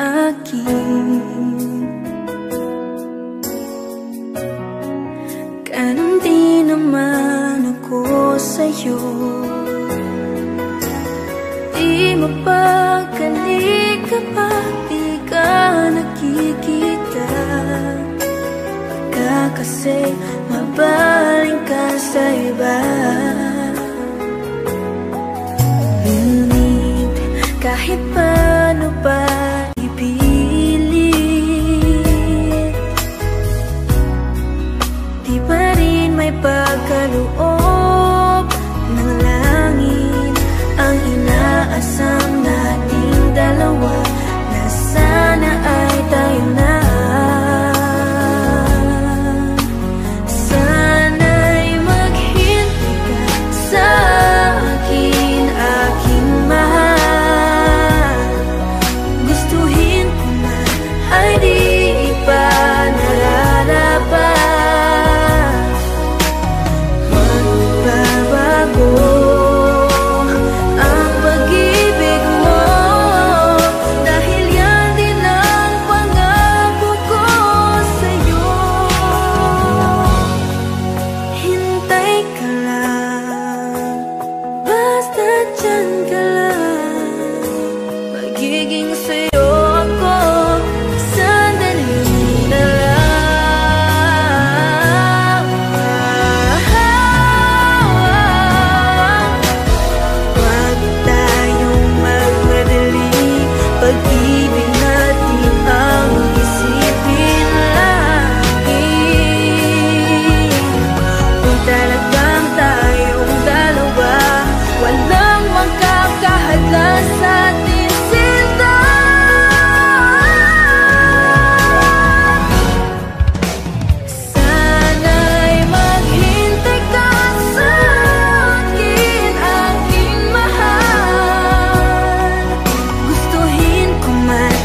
akin. Ganun din naman ako sa'yo. Di mapagkali kapag di ka nakikita. Baka kasi mabaling ka sa iba. Ngunit kahit paano pa ipilit, di pa rin may pagkaloob ng langit ang inaasam nating dalawa, na sana ay tayo na. Sana'y maghintay ka sa akin, aking mahal. Gustuhin ko man ay di pa nararapat. Magbabago ang pag-ibig mo, dahil yan din ang pangako ko sa'yo. Hintay ka lang, basta dyan ka lang. Magiging sa'yo ako sandali na lang. Huwag tayong magmadali, pag-ibig natin ang isipin lagi. Kung talagang tayong dalawa, walang makakahadlang sa ating sinta. Sana'y maghintay ka sa akin, aking mahal. Gustuhin ko man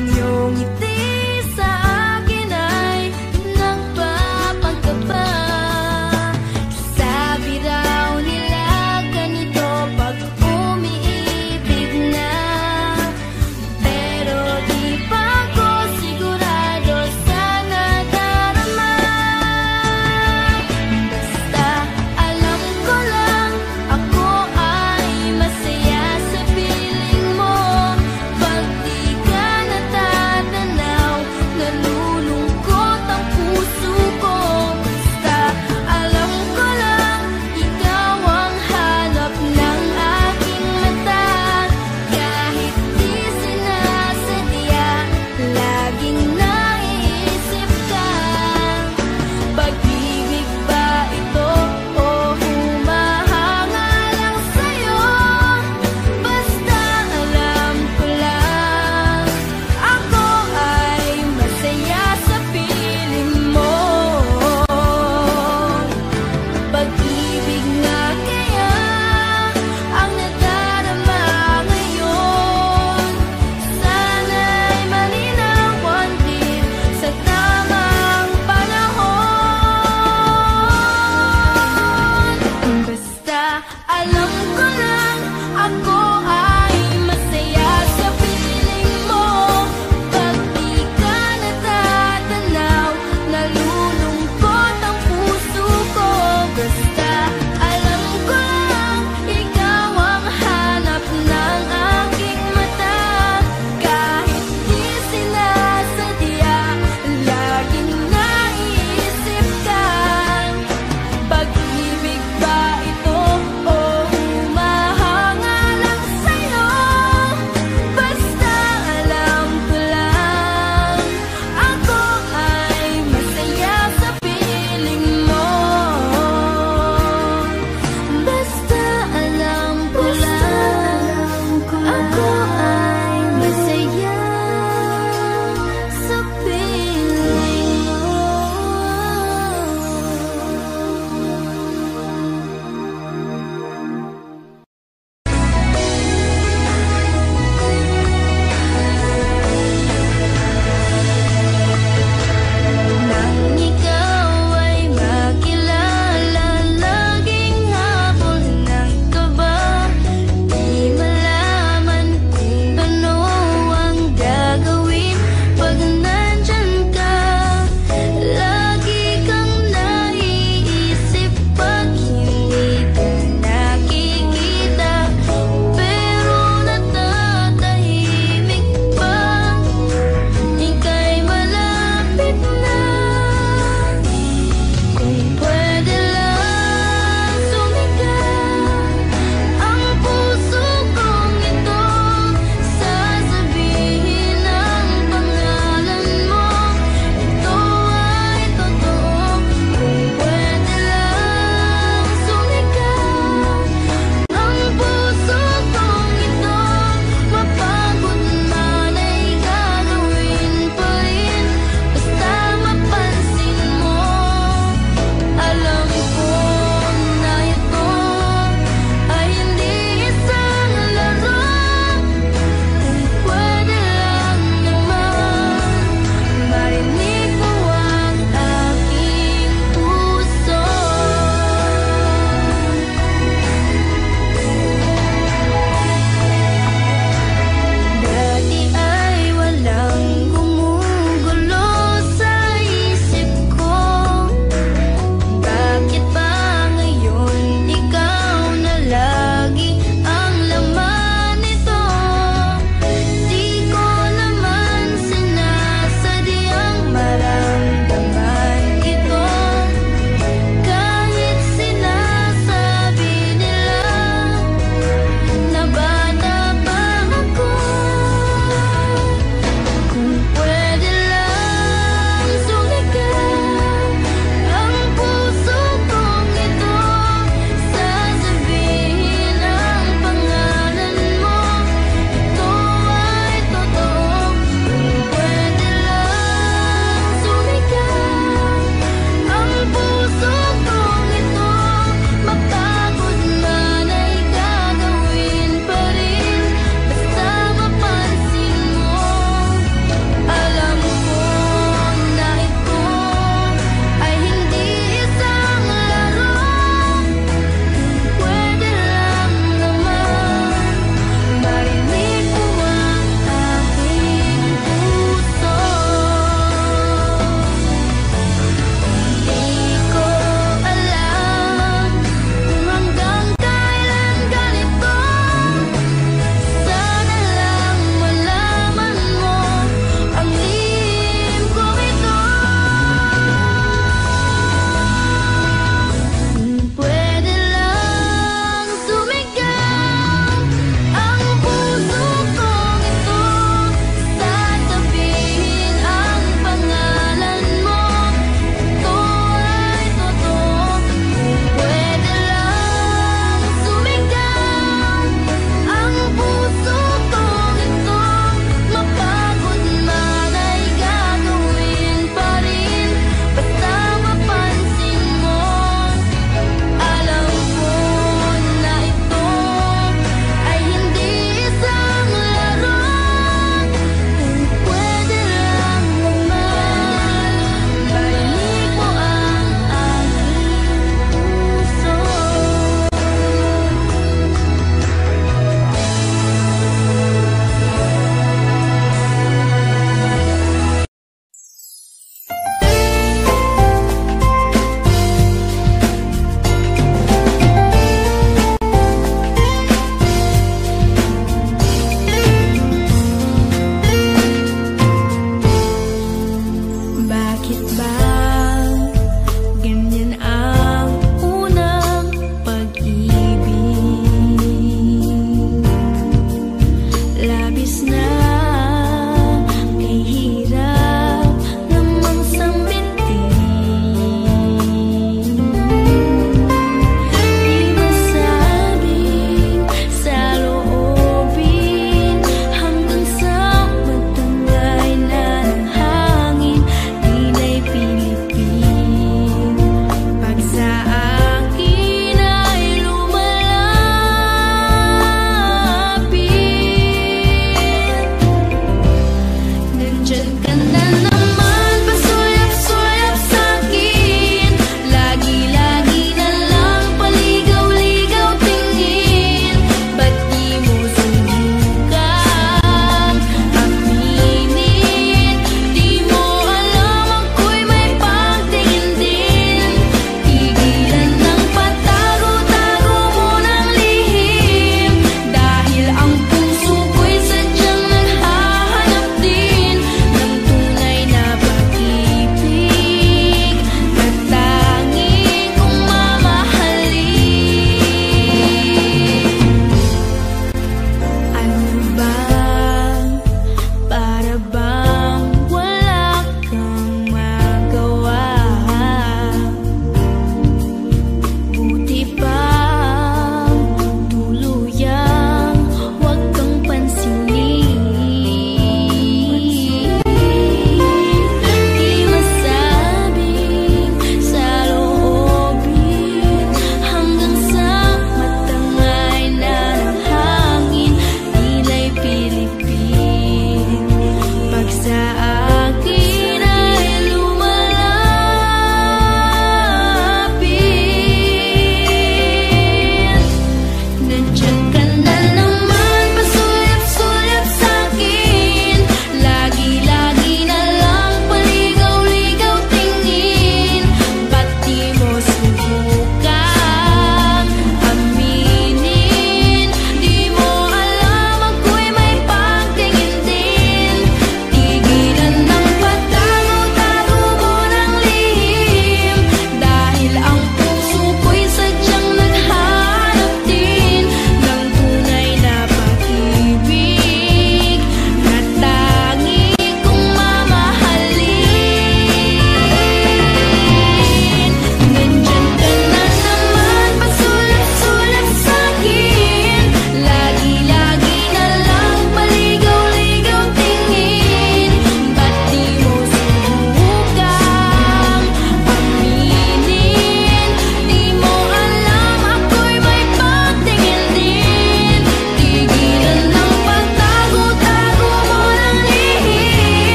Ang iyong ngiti sa akin ay nagpapagkaba. Sabi raw nila ganito pag umiibig na, pero di pa ko sigurado sa nadarama. Basta alam ko lang ako ay masaya sa piling mo pag di ka natatanggap.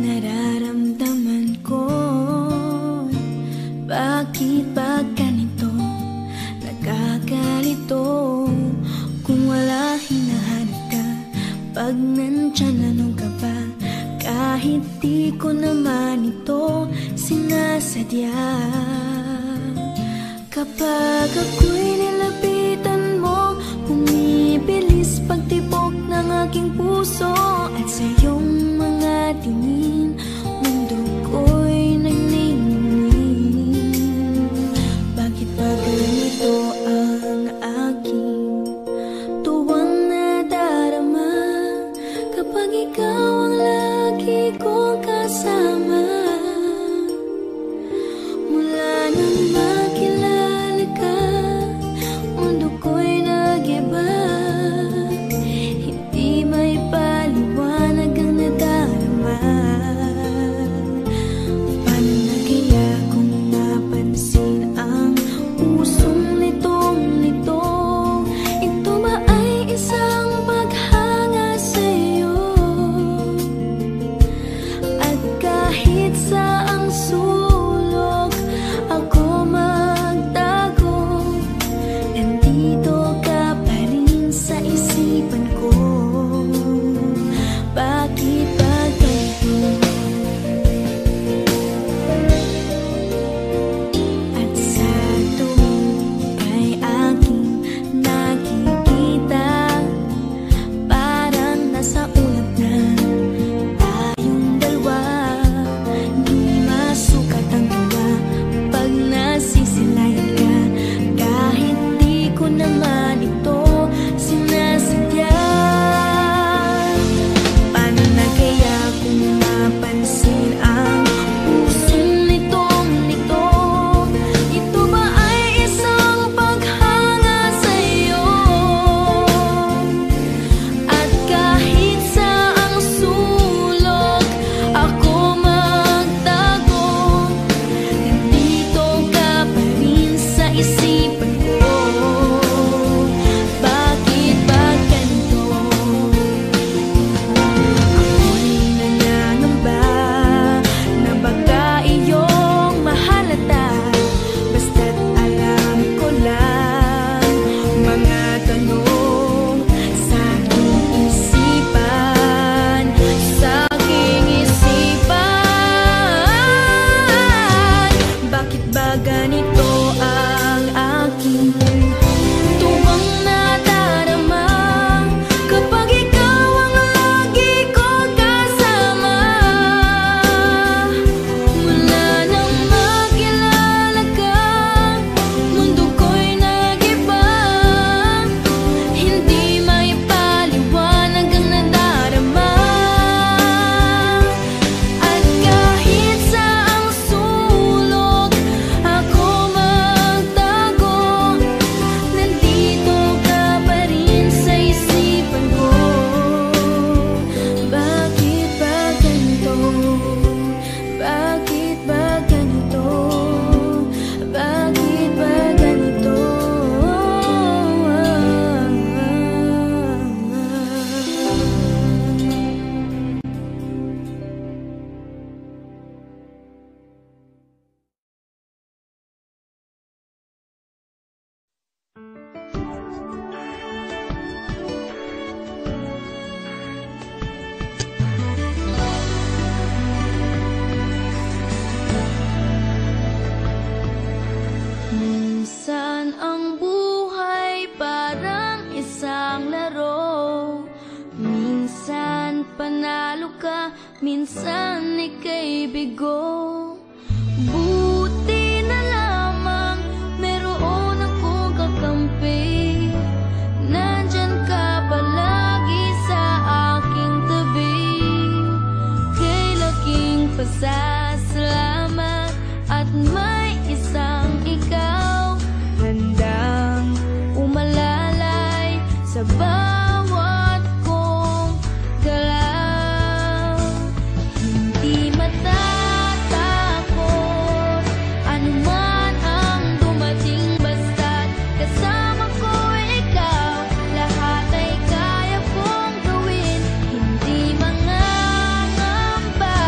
Nararamdaman ko, bakit ba ganito? Nakakalito kung wala hinahanap ka. Pag nandyan, anong ka ba? Kahit di ko naman ito sinasadya. Kapag ako'y nilapitan mo, bumibilis pagtibok ng aking puso. At sa iyong mga tingin, mundo ko'y nagniningning. Bakit ba ganito ang aking tuwang nadarama? Kapag ikaw ang lagi kong kasama, mula nang makilala ka, mundo ko'y nag-iba. Hindi may paliwanag ang nadarama. Paano na kaya kung napansin ang pusong litong-lito? Ito ba ay isang paghanga sa'yo? At kahit saang sulok ako magtago, nandito ka pa rin sa isipan ko. Bakit ba ganito? At sa tuwing kay aking nakikita, parang nasa ulap na tayong dalawa. Di masukat ang tuwa pag nasisilayan ka, kahit di ko naman ito sinasadya. Paano na kaya kung napansin ang pusong nitong-nito? Ito ba ay isang paghanga sa'yo? At kahit saang sulok ako magtago, nandito ka pa rin sa isipan ko. Bakit ba ganito? Ako'y nangangamba na baka iyong mahalata. Basta't alam ko lang mga tanong sa aking isipan, sa aking isipan. Bakit ba ganito ang aking tuwang nadarama? Kapag ikaw ang lagi kong kasama, mula nang makilala ka, mundo ko'y nag-iba. Hindi may paliwanag ang nadarama. At kahit saang sulok ako magtago, nandito ka pa rin sa isipan ko. Bakit ba ganito? Bakit ba ganito? Bakit ba ganito? Minsan ang buhay parang isang laro. Minsan panalo ka, minsan ika'y bigo. Buti na lamang meron akong kakampi. Nandyan ka palagi sa aking tabi. Kay laking pasasalamat at may isang ikaw handang umalalay sa bawat kong galaw. Hindi matatakot anuman ang dumating, basta't kasama ko ikaw. Lahat ay kaya kong gawin, hindi mangangamba.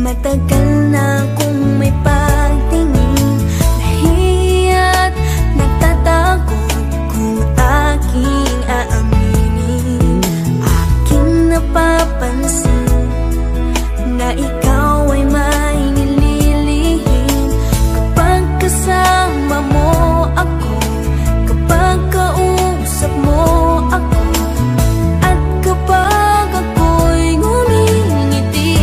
Matagal na akong may pagtingin, nahiya't nagtatakot kung aking aaminin. Aking napapansin na ikaw ay may nililihim kapag kasama mo ako, kapag kausap mo ako, at kapag ako'y ngumingiti.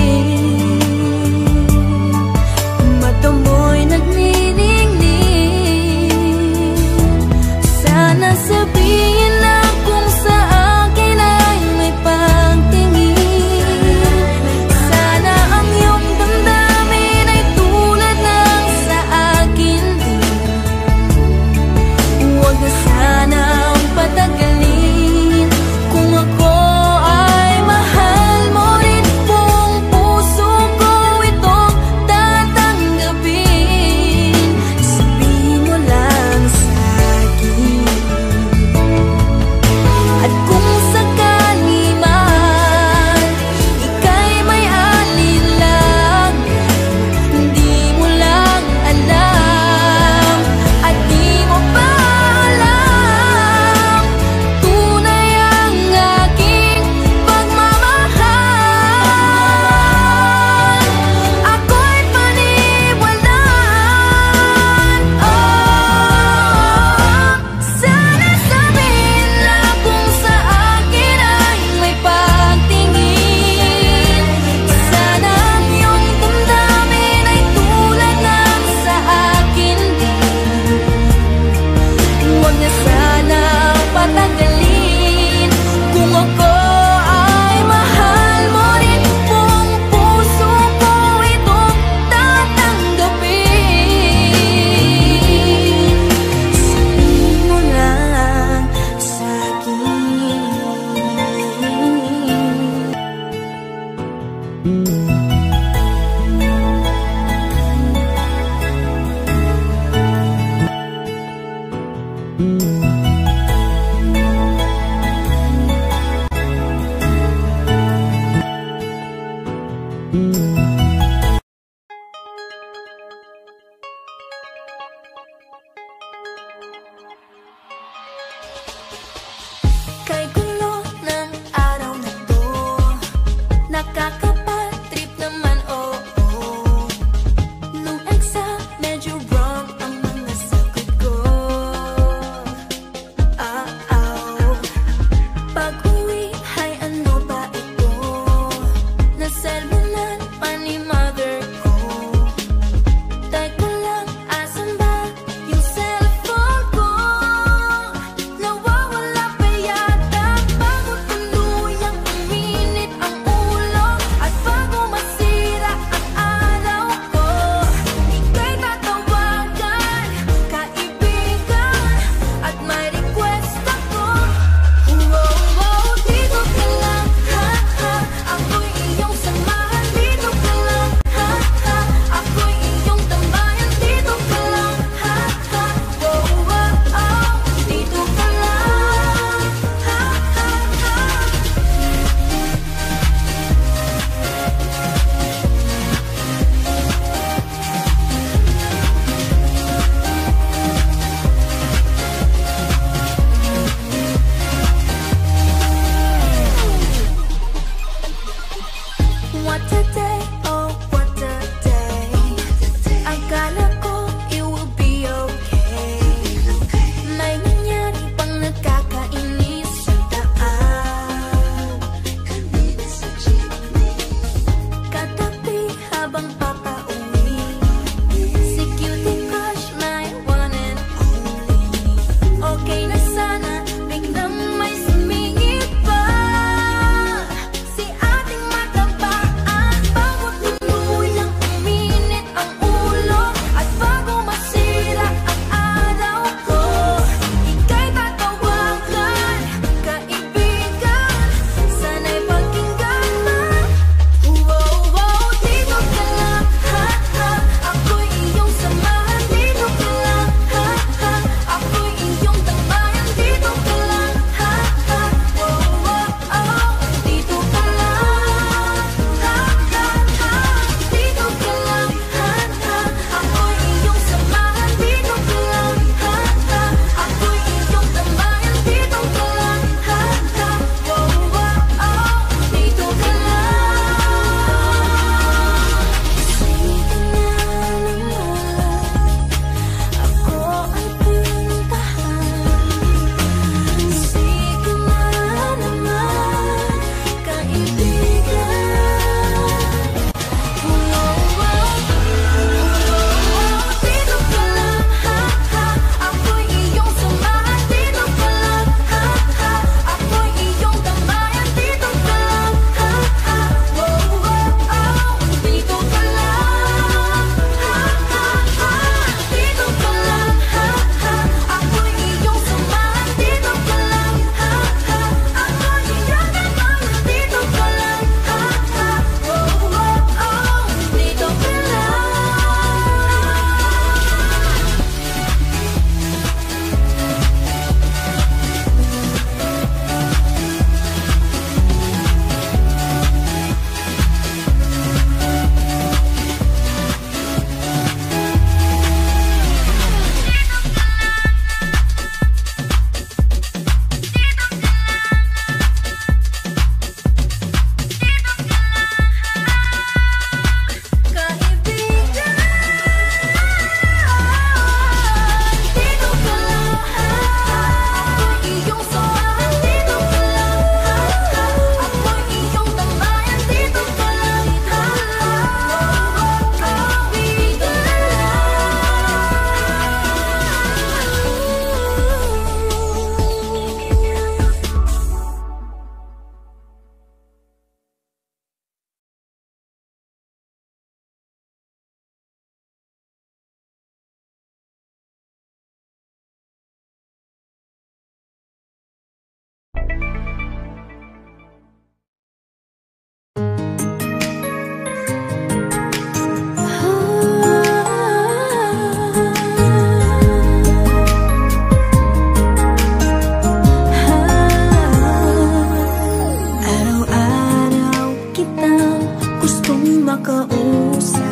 gustong makausap.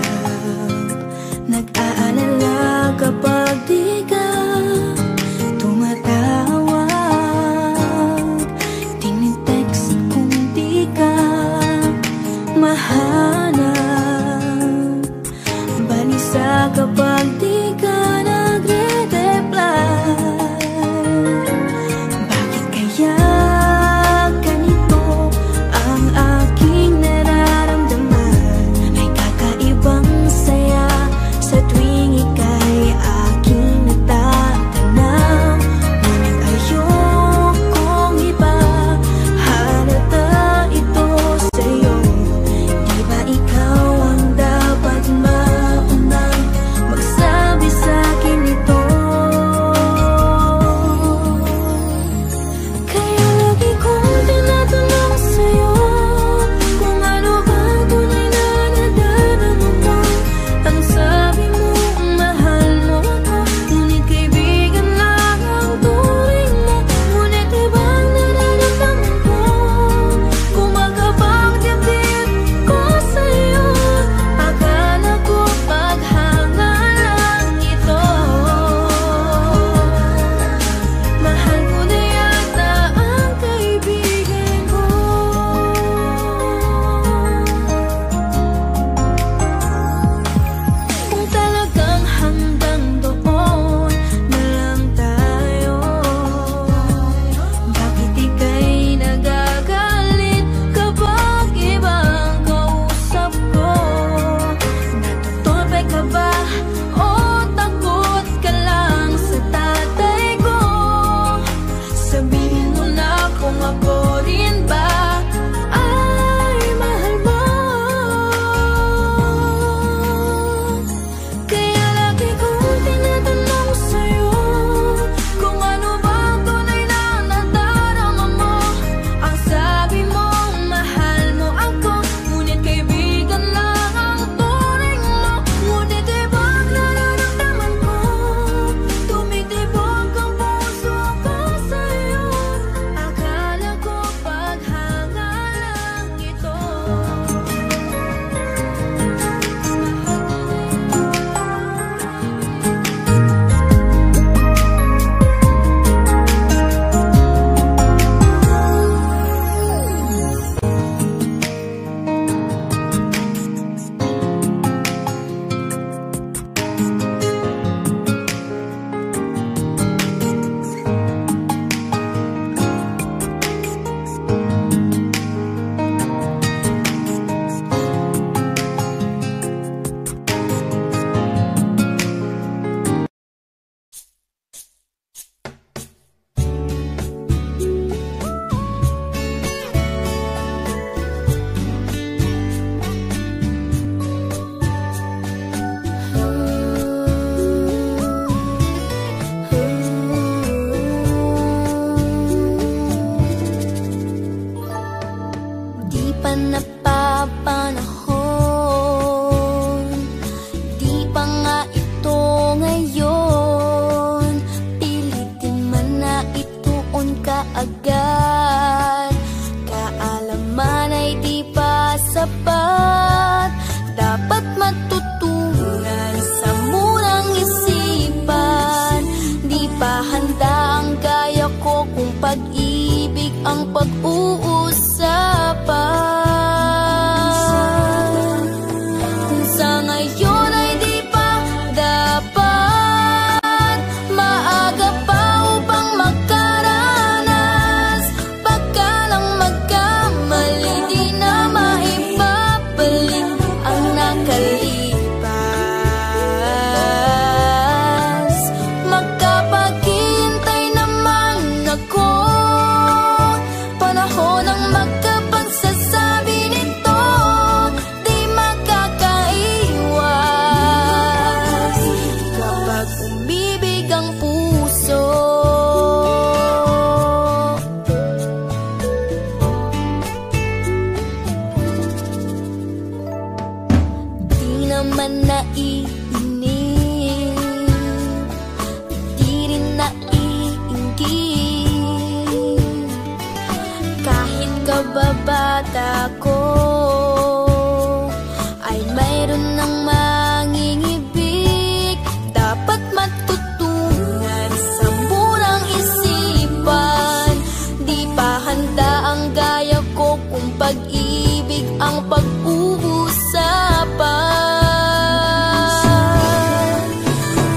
Nag-aalala kapag di ka tumatawag. Tinitext kung di ka mahanap. Balisa kapag di ka nagre-reply. Bakit kaya ganito ang aking nararamdaman? May kakaibang saya sa tuwing ika'y aking natatanaw. Ngunit ayokong ipahalata ito sa'yo. Di ba ikaw ang dapat maunang magsabi sa'kin ito? Kaya lagi kong tinatanong sa'yo kung ano bang tunay na nadarama mo. Ang sabi mo, mahal mo ako, ngunit kaibigan lang ang turing mo. Ngunit ibang nararamdaman ko, kumakapagyapit ko sa'yo. Akala ko paghanga lang ito. Mahal ko na yata ang kaibigan ko. Kung talagang hanggang doon na lang tayo, bakit ika'y nagagalit kapag ibang kausap ko? Natutulpe ka ba o takot ka lang sa tatay ko? Sabihin mo na kung ako rin ba ay mahal mo. Kaya lagi kong tinatanong sa'yo kung ano ba tunay na nadarama mo. Ang sabi mo, mahal mo ako, ngunit kaibigan lang ang turing mo. Ngunit ibang nararamdaman ko, tumitibok ang puso ko sa'yo. Akala ko paghanga lang ito. Di pa napapanahon, di pa nga ito ngayon. Pilitin man na ituon ka agad. Kaalaman ay di pa sapat. Dapat matutunan sa murang isipan. Di pa handa ang gaya ko kung pag-ibig ang pag-uusapan. Kung sa ngayon ay di pa dapat, maaga pa upang magkaranas. Pagka lang magkamali, di na maibabalik ang nakalipas. Magkapaghintay naman ako, panahon ang magkapagsasabi nito. Di makakaiwas kapag umibig ang puso. Di naman naiinip, di rin naiinggit. Kahit kababata ko, pag-ibig ang pag-uusapan.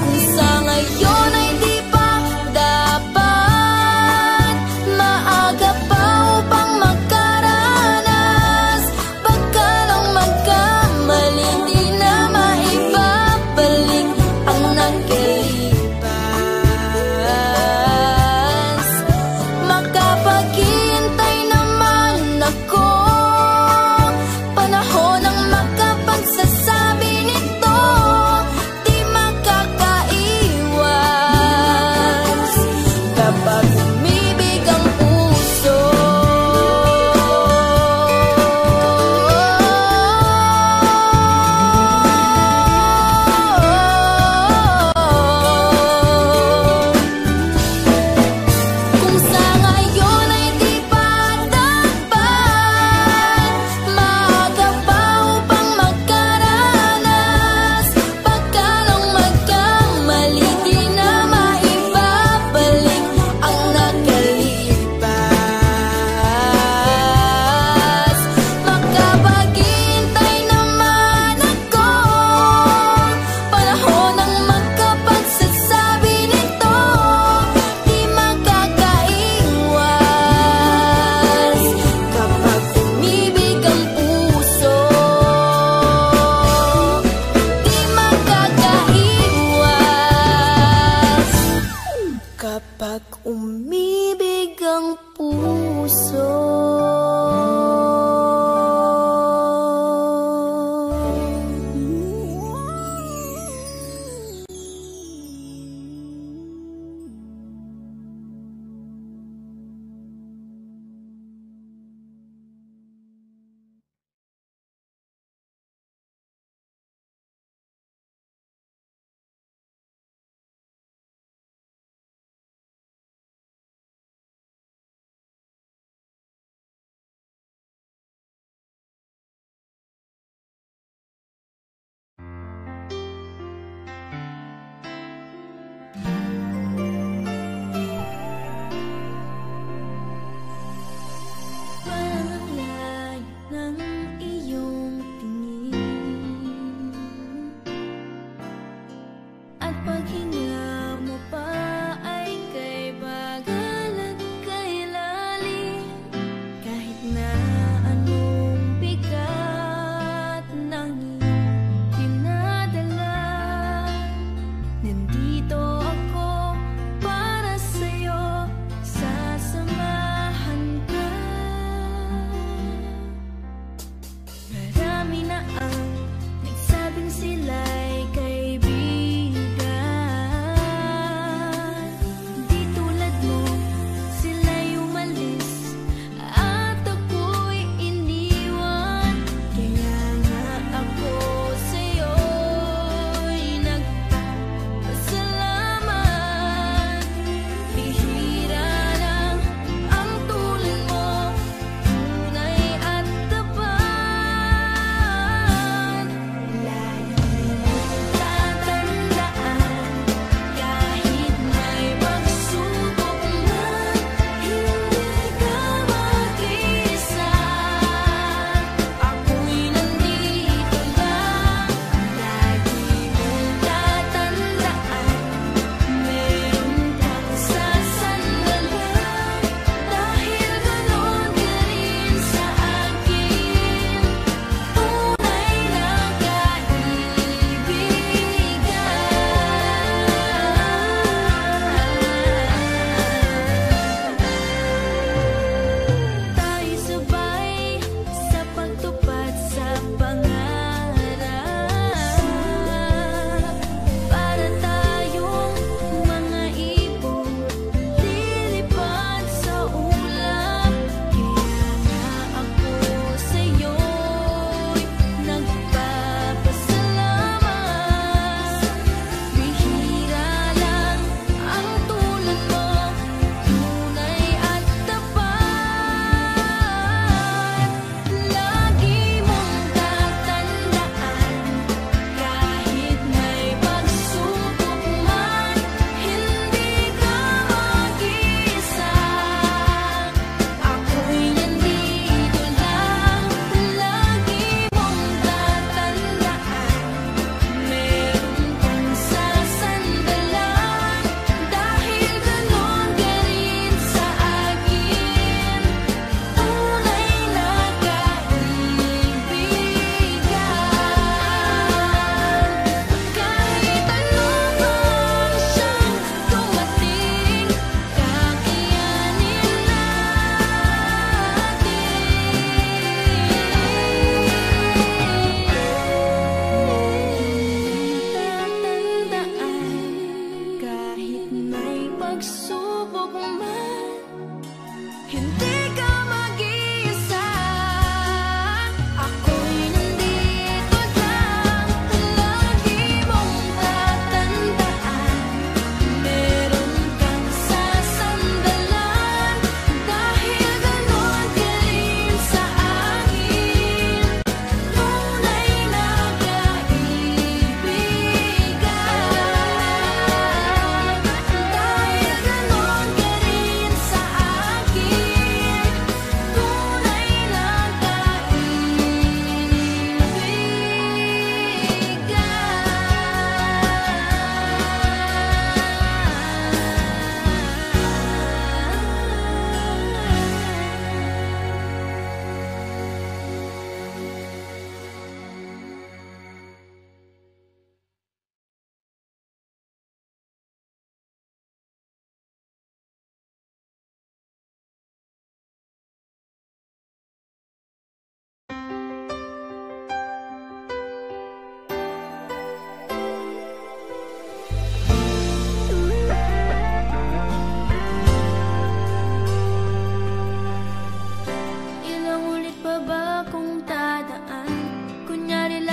Kung sa ngayon ay di pa dapat, maaga pa upang makaranas. Baka lang magkamali, di na maibabalik ang nakalipas. Makapaghintay naman ako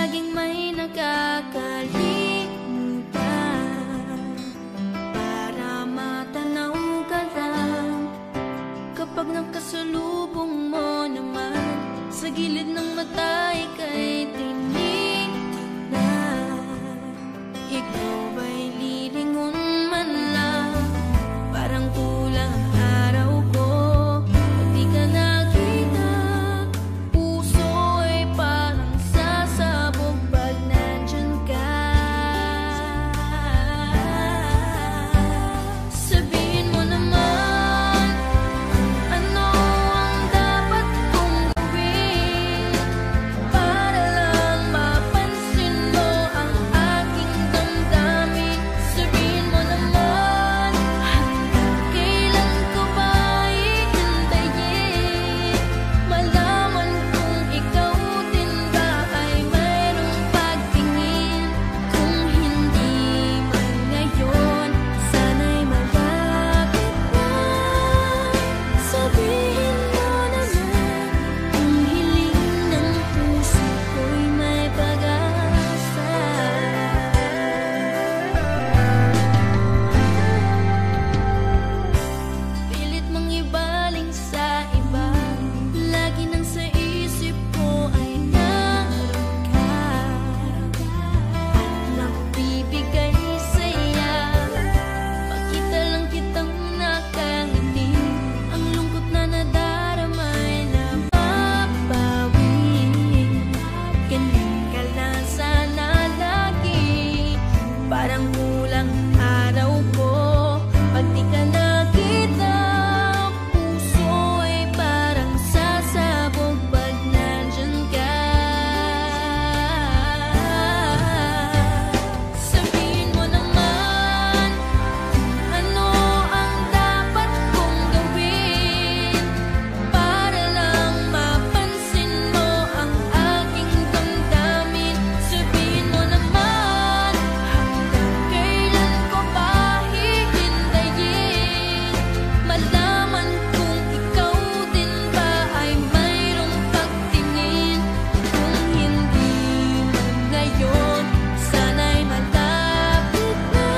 laging may nakakalimutan. Para matanaw ka lang kapag nakasalubong mo naman. Sa gilid ng mata ika'y tinignan. Ikaw ba'y lilingon man lang? Parang kulang ang araw ko pag di ka nakita. Puso ay parang sasabog pag nandyan ka. Sabihin mo naman, ano ang dapat kong gawin para lang mapansin mo ang aking damdamin. Sabihin mo naman, hanggang kailan ko ba hihintayin? Malaman kung ikaw din ba ay mayroong pagtingin. Kung hindi man ngayon, sana'y malapit na. Sabihin mo naman, kung hiling ng puso ko'y may pag-asa. Pilit mong ibaling sa iba, lagi nang sa isip ko ay naroon ka. At nagbibigay saya, makita lang kitang nakangiti. Ang lungkot na nadarama ay nababawi. Ganun ka lang sana lagi, parang kulang araw ko pag di ka nakita. Puso ay parang sasabog pag nandyan ka. Sabihin mo naman, ano ang dapat kong gawin para lang mapansin mo ang aking damdamin. Sabihin mo naman, hanggang kailan ko ba hihintayin? Malaman kung ikaw din ba ay mayroong pagtingin. Kung hindi man ngayon, sana'y malapit na.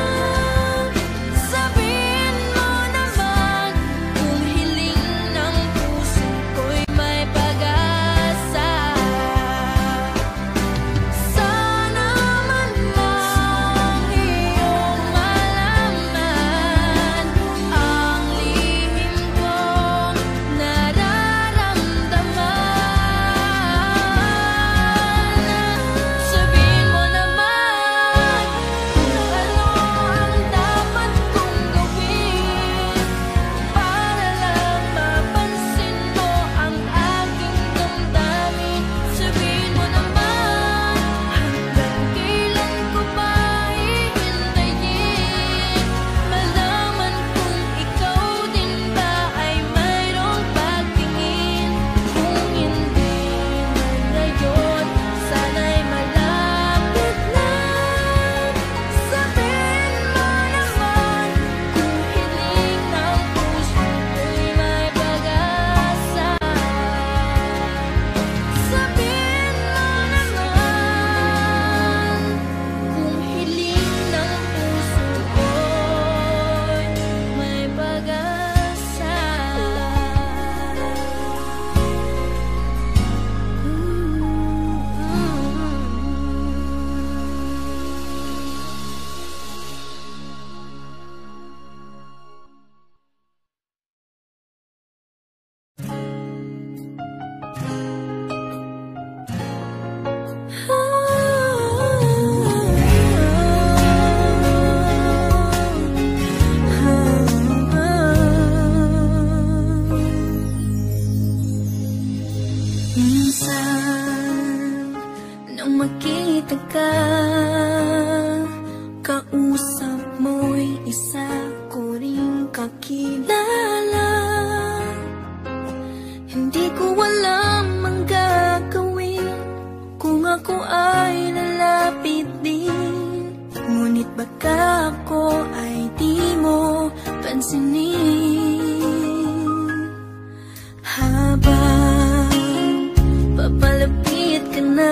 Sabihin mo naman, kung hiling ng puso ko'y may pag-asa. Sana man lang iyong malaman ang lihim kong nararamdaman. Sabihin mo naman, kung ano ang dapat kong gawin para lang mapansin mo ang aking damdamin. Sabihin mo naman, hanggang kailan ko ba hihintayin? Malaman kung ikaw din ba ay mayroong pagtingin. Kung hindi man ngayon, sana'y malapit na. Sabihin mo naman, kung hiling ng puso ko'y may pag-asa. Sabihin mo naman, kung hiling ng puso ko'y may pag-asa. Minsan, nang makita ka, kausap mo'y isa ko ring kakilala. Hindi ko alam ang gagawin kung ako ay lalapit din. Ngunit baka ako ay di mo pansinin. Habang papalapit ka na,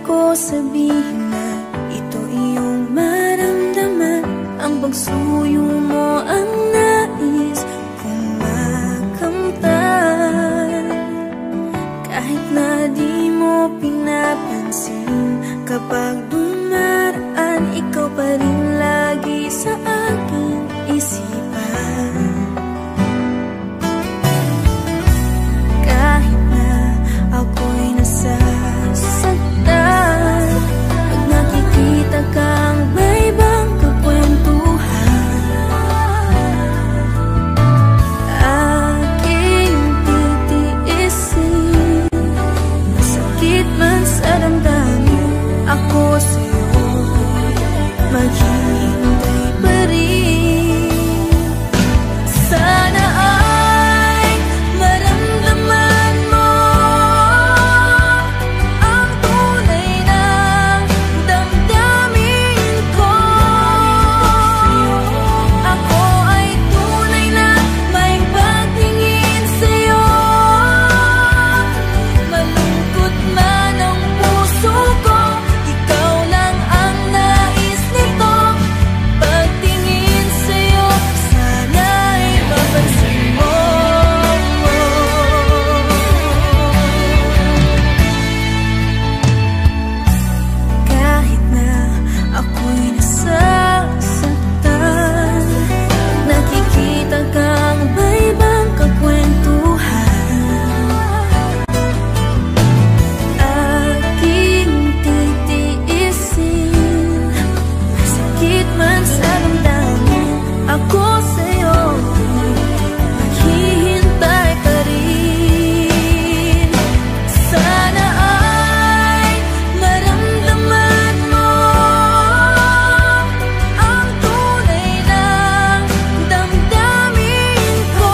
ko sabihin na ito iyong maramdaman. Ang pagsuyo mo ang nais kong makamtan. Kahit na di mo pinapansin, kapag dumaraan, ikaw pa rin lagi sa aking isipan. Kahit na ako'y nasasaktan, pag nakikita kang may ibang kakwentuhan, aking titiisin. Masakit man sa damdamin, ako sa'yo maghihintay pa rin. Sana ay maramdaman mo ang tunay na damdamin ko. Ako ay tunay na may pagtingin sa'yo. Malungkot man ang puso ko, ikaw lang ang nais nito. Pagtingin sa'yo, sana'y mapansin mo. Kahit na ako'y nasasaktan, nakikita kang may ibang kakwentuhan, aking titiisin. Masakit man sa damdamin, ako sa'yo maghihintay pa rin. Sana ay maramdaman mo ang tunay na damdamin ko.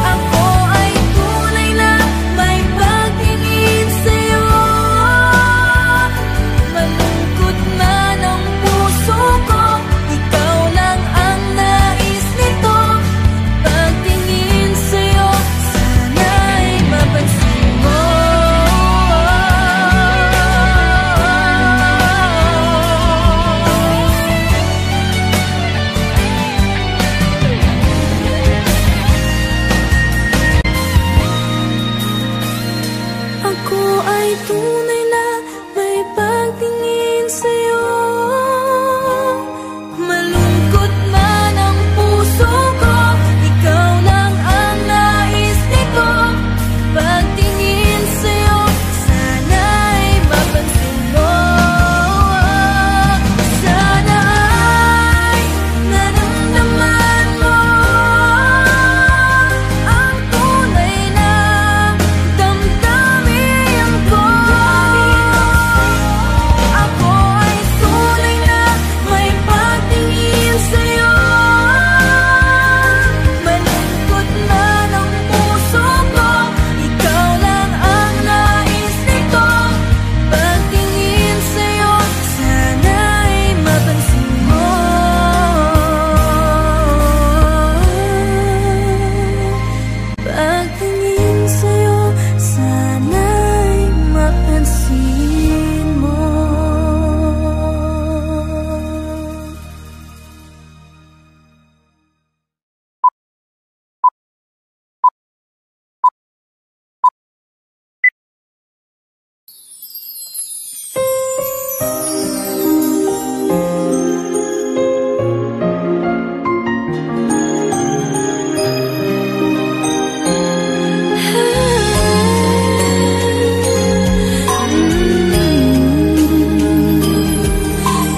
Ako ay tunay na may pagtingin sa'yo. Malungkot man ang puso ko, ikaw lang ang nais nito. Pagtingin sa'yo, sana'y mapansin mo. Ako ay tunay na may pagtingin sa'yo. Malungkot man ang puso ko, ikaw lang ang nais nito. Pagtingin sa'yo, sana'y mapansin mo. Sana ay naramdaman mo ang tunay na damdamin ko. Ako ay tunay na may pagtingin sa'yo. Malungkot man ang puso ko, ikaw lang ang nais nito. Pagtingin sa'yo, sana'y mapansin mo. Pagtingin sa'yo, sana'y mapansin mo.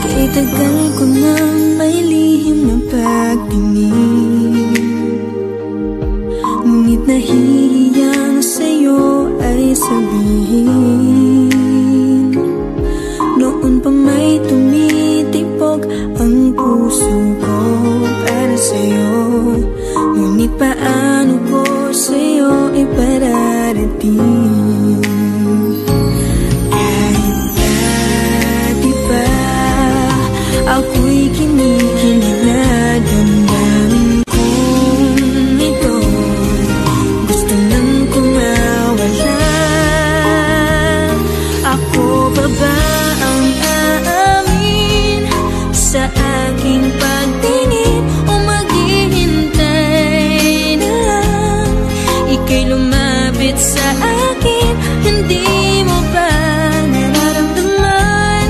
Kay tagal ko nang may lihim ng pagtingin, ngunit nahihiyang sa'yo ay sabihin. Noon pa may tumitipog ang puso ko para sa'yo, ngunit paano ko sa'yo ipararating? Kahit dati pa ako'y kinikilig na damdamin kong ito. Gusto nang kumawala. ika'y lumapit sa akin. Hindi mo ba nararamdaman?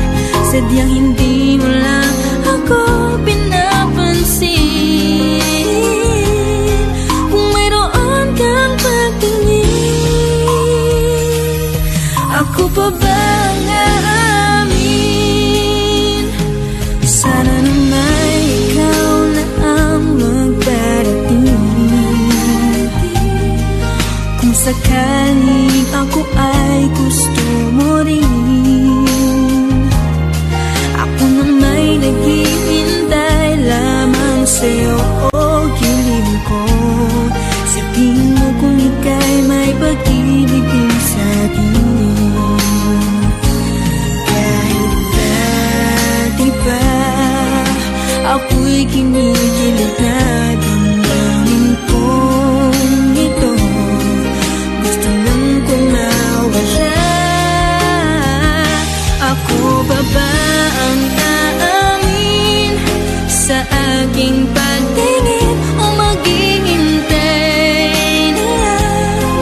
Sadyang hindi mo lang ako pinapansin. Kung mayroon kang pagtingin, ako pa ba ang aamin? Sana naman ikaw na ang magparating. Kung sakaling ako ay gusto mo rin, ako na may naghihintay lamang sa'yo o gilim ko. Sabihin mo kung ika'y may pag-ibig din sa'kin. Kahit dati pa ako'y kinikilig na damdamin kong ito. Gusto lang kong mawala. Ako ba ba ang aamin sa aking pagtingin o maghihintay na lang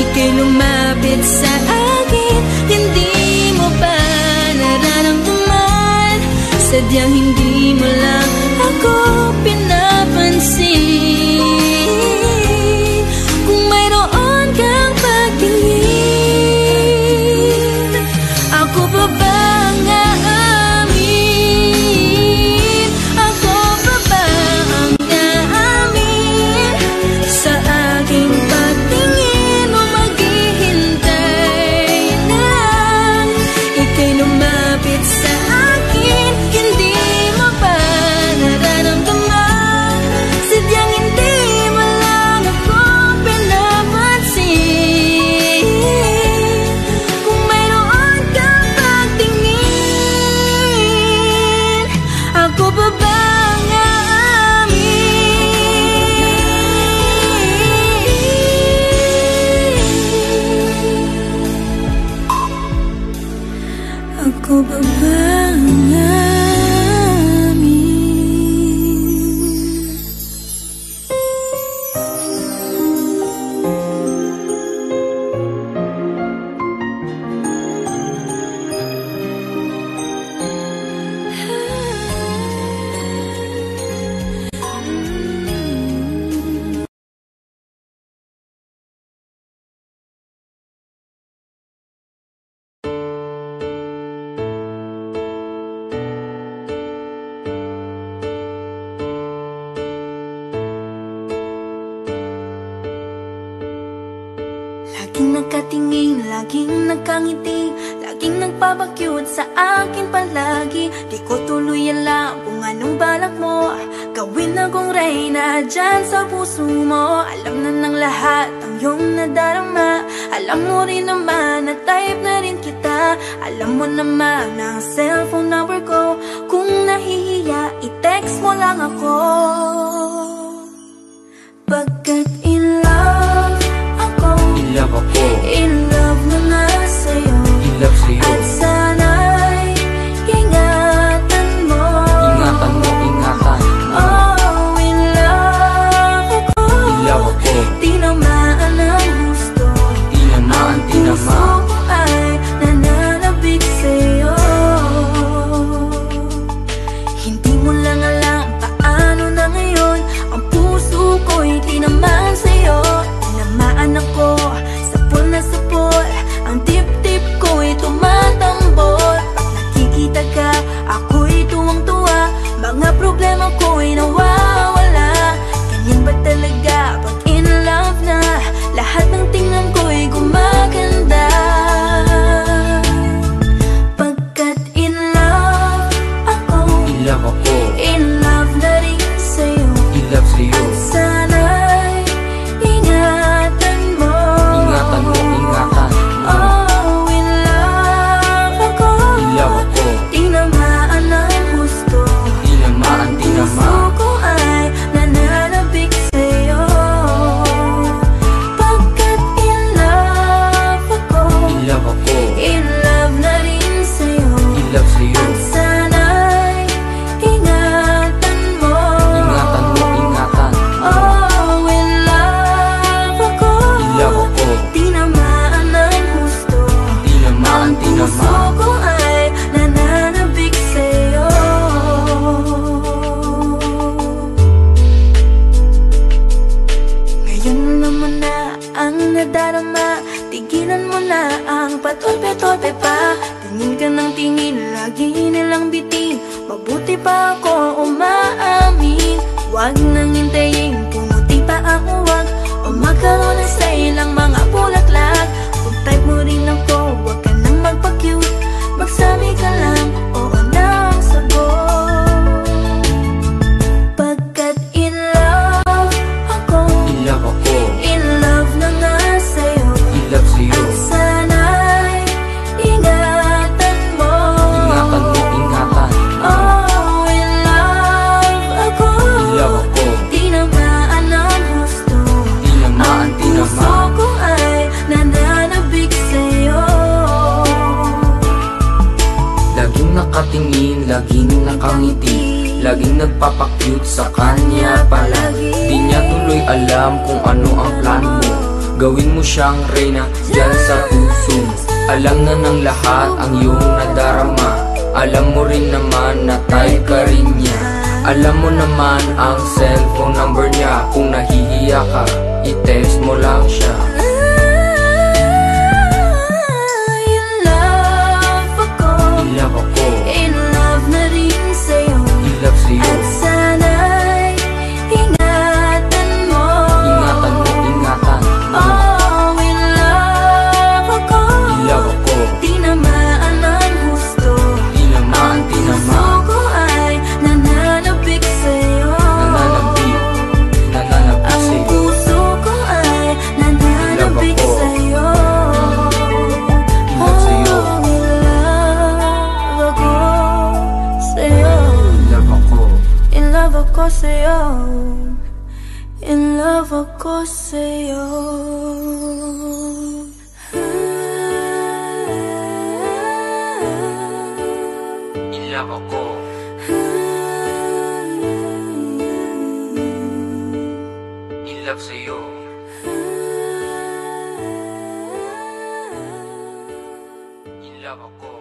ika'y lumapit sa akin? Hindi mo ba nararamdaman? Sadyang hindi mo lang ako pinapansin. Kung mayroon kang pagtingin, ako pa ba ang aamin? Ako pa ba ang aamin sa aking pagtingin o maghihintay na lang ika'y lumapit sa akin? Hindi mo ba nararamdaman? Sadyang hindi mo lang ako pinapansin. Kung mayroon kang pagtingin, ako pa ba ang aamin? Ako pa ba ang aamin? Laging nakatingin, laging nakangiti, laging nagpapakyut sa akin palagi. Di ko tuloy alam kung anong balak mo. Gawin akong reyna dyan sa puso mo. Alam na ng lahat ang iyong nadarama. Alam mo rin naman na type na rin kita. Alam mo naman ang cellphone number ko. Kung nahihiya, i-text mo lang ako. Pagkat in love ako, in love na nga sa'yo. At sana'y ingatan mo. Oh, in love ako. Tinamaan ang gusto. Ang puso ko ay nananabik sa'yo. Hindi mo lang alam paano na ngayon ang puso ko'y tinamaan sa'yo. nadarama. Tigilan mo na ang patolpe-tolpe pa. Tingin ka ng tingin, lagi nilang bitin. Mabuti pa ako umaamin. Huwag nang hintayin, pumuti pa ang uwag, o magkaroon na sa ilang mga bulaklak. Kung type mo rin ako, huwag ka nang magpa-cute. Magsabi ka lang, oo na ang sagot. Pagkat in love ako, in love na nga sa'yo. At sana'y ingatan mo. Oh, in love ako. Tinamaan ang husto. Ang puso ko ay nananabik sa'yo. Laging nakatingin, laging nakangiti, laging nagpapakyut sa kanya palagi. Di niya tuloy alam kung ano ang plano mo. Gawin mo siyang reyna dyan sa puso mo. Alam na ng lahat ang iyong nadarama. Alam mo rin naman na type ka rin niya. Alam mo naman ang cellphone number niya. Kung nahihiya ka, i-text mo lang siya. In love ako, in love na rin sa'yo. At sana'y ingatan mo. Oh, in love ako. Tinamaan ang husto. Ang puso ko ay nananabik sa'yo. Ang puso ko ay nananabik sa'yo. Oh, in love ako sa'yo. In love ako sa'yo. In love ako sa'yo. In love ako. In love sa'yo. In love ako.